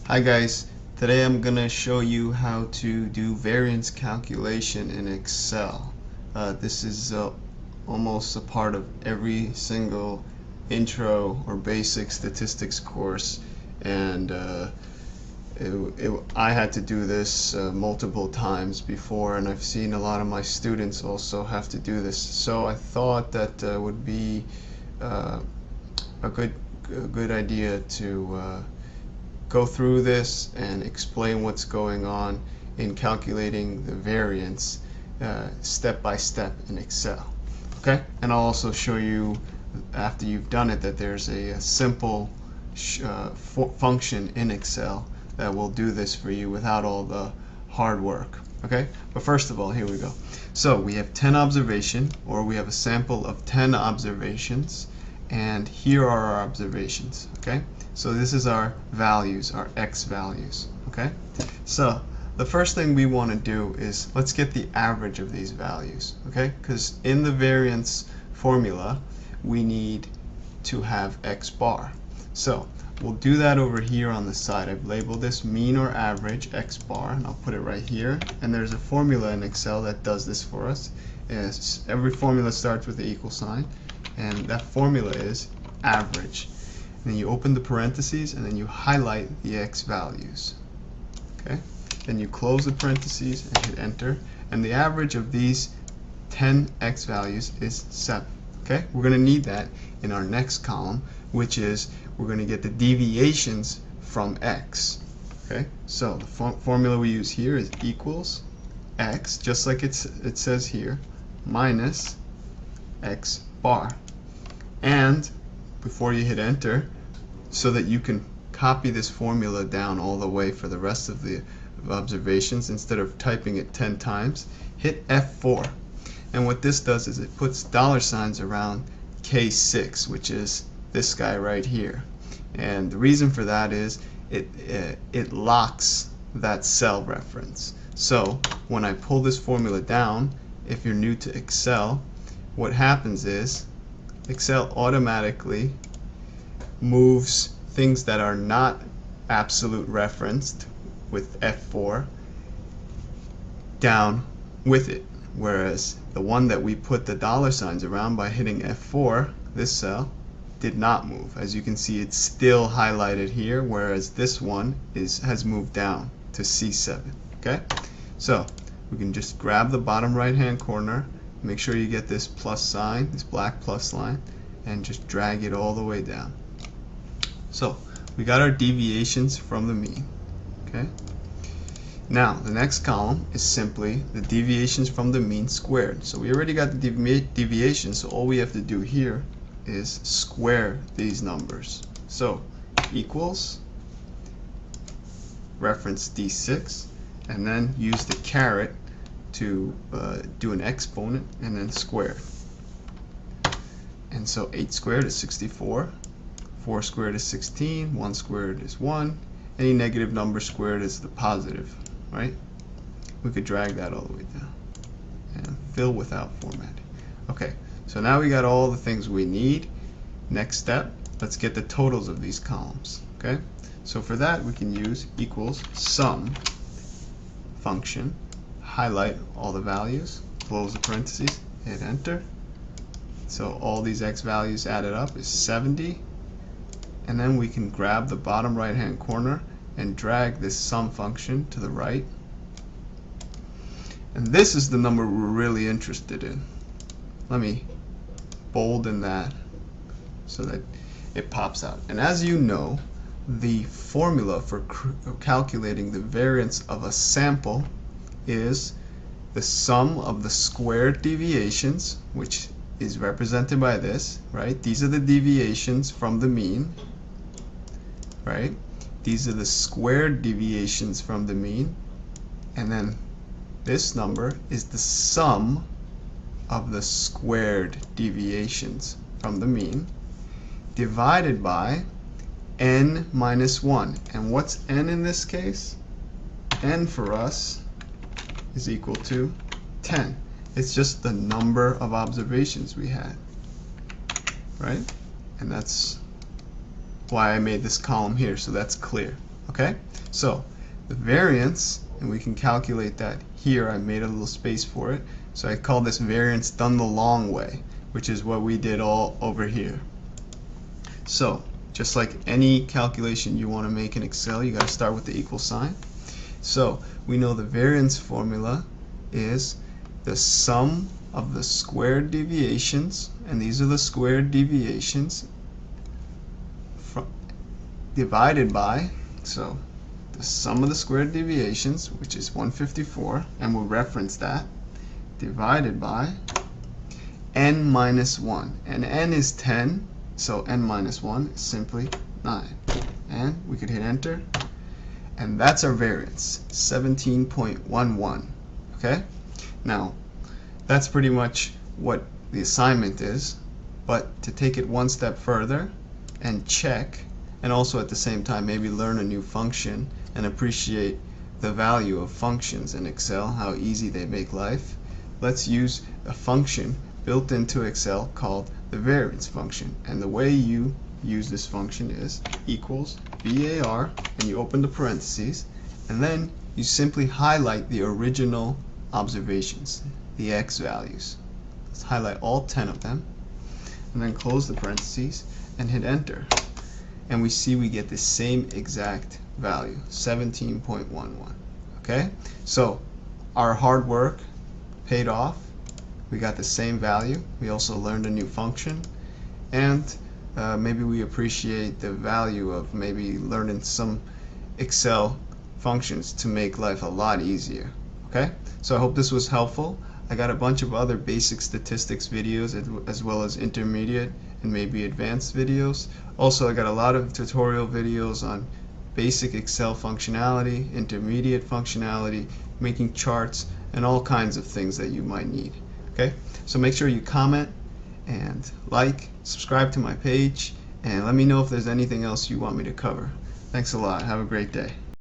Hi guys, today I'm gonna show you how to do variance calculation in Excel. This is almost a part of every single intro or basic statistics course, and I had to do this multiple times before, and I've seen a lot of my students also have to do this. So I thought that would be a good idea to go through this and explain what's going on in calculating the variance step by step in Excel. Okay, and I'll also show you after you've done it that there's a simple function in Excel that will do this for you without all the hard work. Okay, but first of all, here we go. So we have 10 observation, or we have a sample of 10 observations, and here are our observations. Okay, so this is our values, our x values. Okay, so the first thing we want to do is let's get the average of these values. Okay, because in the variance formula we need to have x bar. So we'll do that over here on the side. I've labeled this mean or average x bar, and I'll put it right here. And there's a formula in Excel that does this for us. Every formula starts with the equal sign, and that formula is average. And then you open the parentheses, and then you highlight the x values. Okay, then you close the parentheses and hit enter, and the average of these 10 x values is 7. Okay, we're going to need that in our next column, which is we're going to get the deviations from x. Okay, so the formula we use here is equals x, just like it says here, minus x bar. And before you hit enter, so that you can copy this formula down all the way for the rest of the observations instead of typing it 10 times, hit F4. And what this does is it puts dollar signs around K6, which is this guy right here. And the reason for that is it locks that cell reference. So when I pull this formula down, if you're new to Excel, what happens is Excel automatically moves things that are not absolute referenced with F4 down with it, whereas the one that we put the dollar signs around by hitting F4, this cell, did not move. As you can see, it's still highlighted here, whereas this one has moved down to C7. Okay, so we can just grab the bottom right hand corner, make sure you get this plus sign, this black plus line, and just drag it all the way down. So we got our deviations from the mean. Okay, now the next column is simply the deviations from the mean squared. So we already got the deviations, so all we have to do here is square these numbers. So equals reference D6, and then use the caret to do an exponent, and then square. And so 8 squared is 64, 4 squared is 16, 1 squared is 1, any negative number squared is the positive, right? We could drag that all the way down and fill without formatting. Okay, so now we got all the things we need. Next step, let's get the totals of these columns. Okay, so for that we can use equals sum function, highlight all the values, close the parentheses, hit enter. So all these x values added up is 70, and then we can grab the bottom right hand corner and drag this sum function to the right, and this is the number we're really interested in. Let me bolden that so that it pops out. And as you know, the formula for calculating the variance of a sample is the sum of the squared deviations, which is represented by this, right? These are the deviations from the mean, right? These are the squared deviations from the mean, and then this number is the sum of the squared deviations from the mean divided by n minus 1. And what's n in this case? N for us is equal to 10. It's just the number of observations we had, right? And that's why I made this column here, so that's clear. Okay, so the variance, and we can calculate that here. I made a little space for it, so I call this variance done the long way, which is what we did all over here. So just like any calculation you want to make in Excel, you got to start with the equal sign. So we know the variance formula is the sum of the squared deviations, and these are the squared deviations, divided by, so the sum of the squared deviations, which is 154, and we'll reference that, divided by n minus 1. And n is 10, so n minus 1 is simply 9. And we could hit enter, and that's our variance, 17.11. Okay? Now, that's pretty much what the assignment is, but to take it one step further and check, and also at the same time maybe learn a new function and appreciate the value of functions in Excel, how easy they make life, let's use a function built into Excel called the variance function. And the way you use this function is equals VAR, and you open the parentheses, and then you simply highlight the original observations, the x values. Let's highlight all 10 of them, and then close the parentheses and hit enter. And we see we get the same exact value, 17.11. Okay, so our hard work paid off. We got the same value. We also learned a new function, and maybe we appreciate the value of maybe learning some Excel functions to make life a lot easier. Okay, so I hope this was helpful. I got a bunch of other basic statistics videos as well as intermediate and maybe advanced videos. Also, I got a lot of tutorial videos on basic Excel functionality, intermediate functionality, making charts, and all kinds of things that you might need. Okay, so make sure you comment and like, subscribe to my page, and let me know if there's anything else you want me to cover. Thanks a lot. Have a great day.